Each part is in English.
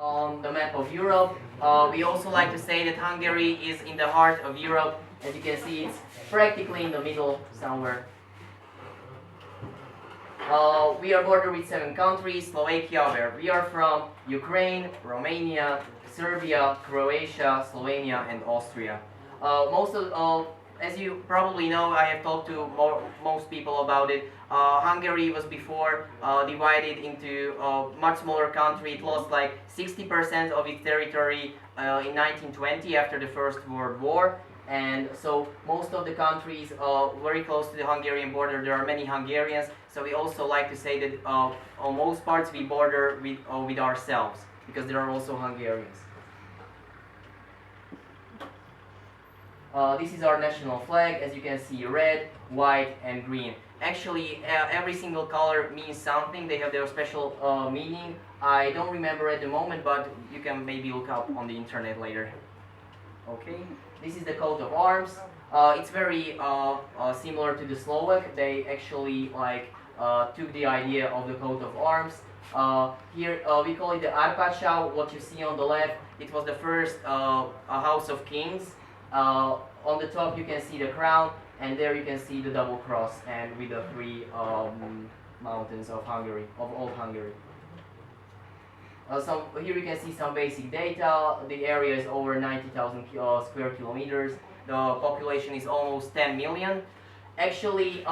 On the map of Europe. We also like to say that Hungary is in the heart of Europe. As you can see, it's practically in the middle somewhere. We are bordered with 7 countries: Slovakia, where we are from, Ukraine, Romania, Serbia, Croatia, Slovenia, and Austria. As you probably know, I have talked to most people about it. Hungary was before divided into a much smaller country. It lost like 60% of its territory in 1920 after the First World War. And so most of the countries very close to the Hungarian border, there are many Hungarians. So we also like to say that on most parts we border with ourselves, because there are also Hungarians. This is our national flag. As you can see, red, white, and green. Actually, every single color means something. They have their special meaning. I don't remember at the moment, but you can maybe look up on the internet later. Okay, this is the coat of arms. It's very similar to the Slovak. They actually took the idea of the coat of arms. Here we call it the Arpachau. What you see on the left, it was the first house of kings. On the top you can see the crown, and there you can see the double cross, and with the 3 mountains of Hungary, of old Hungary. Here you can see some basic data. The area is over 90,000 square kilometers. The population is almost 10 million. Actually,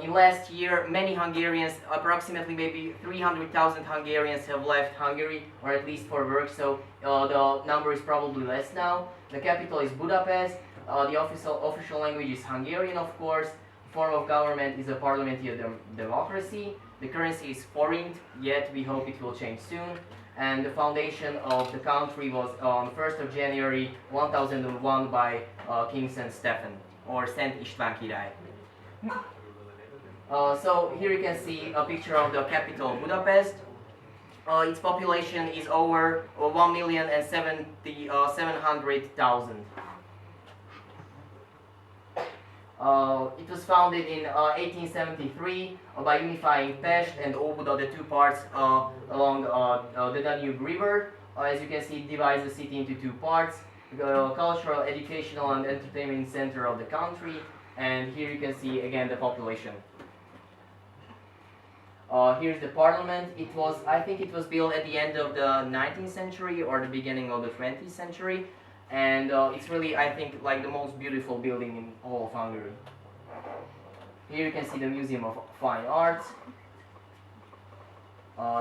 in last year, many Hungarians, approximately maybe 300,000 Hungarians have left Hungary, or at least for work, so the number is probably less now. The capital is Budapest. The official language is Hungarian, of course. Form of government is a parliamentary democracy. The currency is forint, yet we hope it will change soon. And the foundation of the country was on 1st of January 1001 by King Saint Stephen, or Szent István király. So here you can see a picture of the capital, Budapest. Its population is over 1,700,000. It was founded in 1873 by unifying Pest and Óbuda, the 2 parts along the Danube River. As you can see, it divides the city into 2 parts: the cultural, educational, and entertainment center of the country. And here you can see again the population. Here's the parliament. I think it was built at the end of the 19th century or the beginning of the 20th century. And it's really, I think, like the most beautiful building in all of Hungary. Here you can see the Museum of Fine Arts.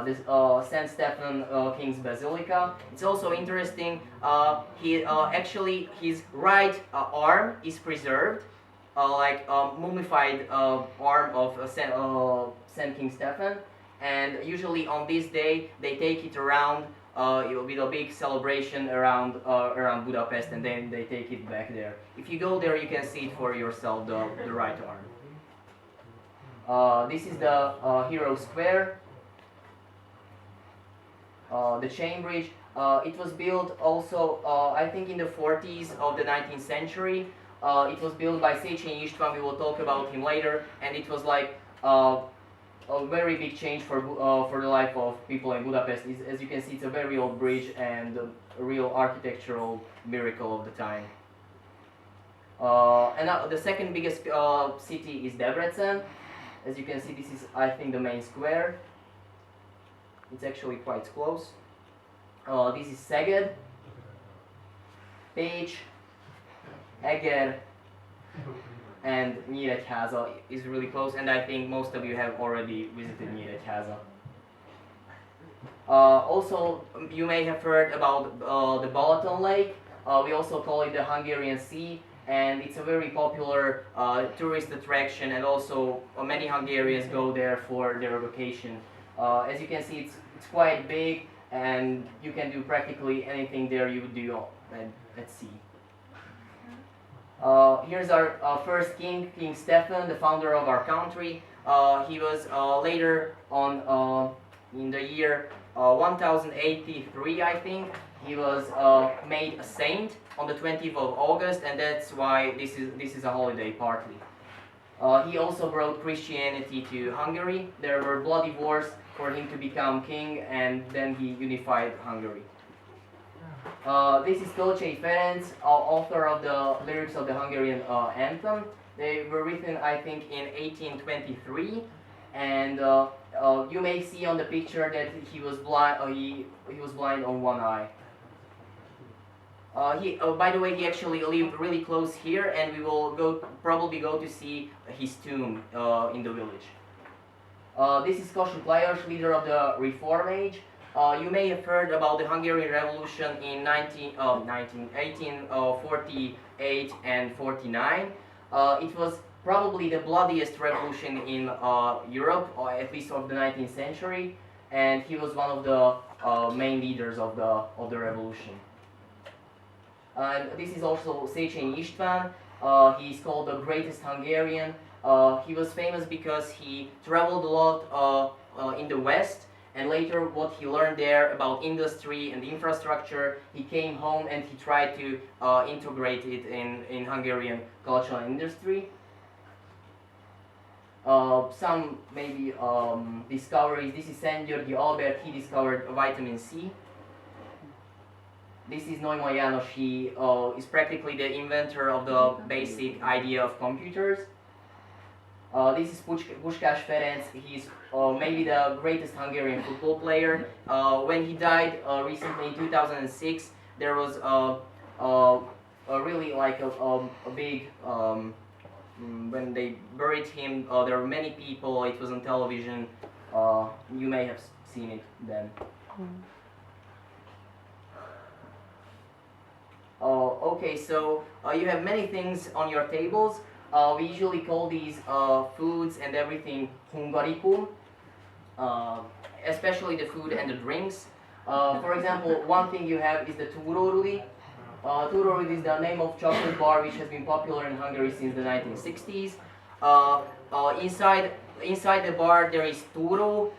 This St. Stephen King's Basilica. It's also interesting. Actually, his right arm is preserved, mummified arm of St. King Stephen. And usually on this day, they take it around. It will be a big celebration around Budapest, and then they take it back there. If you go there, you can see it for yourself, the right arm. This is the Hero Square, the chain bridge. It was built also, I think, in the 40s of the 19th century. It was built by Széchenyi István. We will talk about him later, and it was like a very big change for the life of people in Budapest. As you can see, it's a very old bridge and a real architectural miracle of the time. And the second biggest city is Debrecen. As you can see, this is, I think, the main square. It's actually quite close. This is Szeged, Pécs, Eger, and Nyíregyháza is really close, and I think most of you have already visited Nyíregyháza. Also, you may have heard about the Balaton Lake. We also call it the Hungarian Sea, and it's a very popular tourist attraction, and also many Hungarians go there for their vacation. As you can see, it's quite big, and you can do practically anything there you would do at sea. Here's our first king, King Stephen, the founder of our country. He was later on in the year 1083, I think. He was made a saint on the 20th of August, and that's why this is a holiday partly. He also brought Christianity to Hungary. There were bloody wars for him to become king, and then he unified Hungary. This is Tolcay Ferenc, author of the lyrics of the Hungarian anthem. They were written, I think, in 1823, and you may see on the picture that he was blind. He was blind on one eye. By the way, he actually lived really close here, and we will probably go to see his tomb in the village. This is Kossuth Lajos, leader of the Reform Age. You may have heard about the Hungarian Revolution in 1848 and 49. It was probably the bloodiest revolution in Europe, or at least of the 19th century, and he was one of the main leaders of the revolution. And this is also Széchenyi István. He is called the greatest Hungarian. He was famous because he traveled a lot in the West, and later what he learned there about industry and infrastructure, he came home and he tried to integrate it in Hungarian culture and industry. Some maybe discoveries. This is Szent Györgyi Albert. He discovered vitamin C. This is Neumann János. He is practically the inventor of the basic idea of computers. This is Puskás Ferenc. He's maybe the greatest Hungarian football player. When he died recently in 2006, there was a really like a big when they buried him. There were many people. It was on television. You may have seen it then. Okay, so you have many things on your tables. We usually call these foods and everything Hungarikum, especially the food and the drinks. For example, one thing you have is the Túrórudi. Túrórudi is the name of chocolate bar which has been popular in Hungary since the 1960s. Inside the bar there is túró.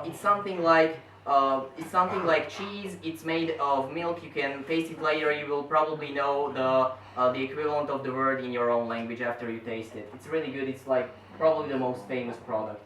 It's something like cheese. It's made of milk. You can taste it later. You will probably know the equivalent of the word in your own language after you taste it. It's really good. It's like probably the most famous product.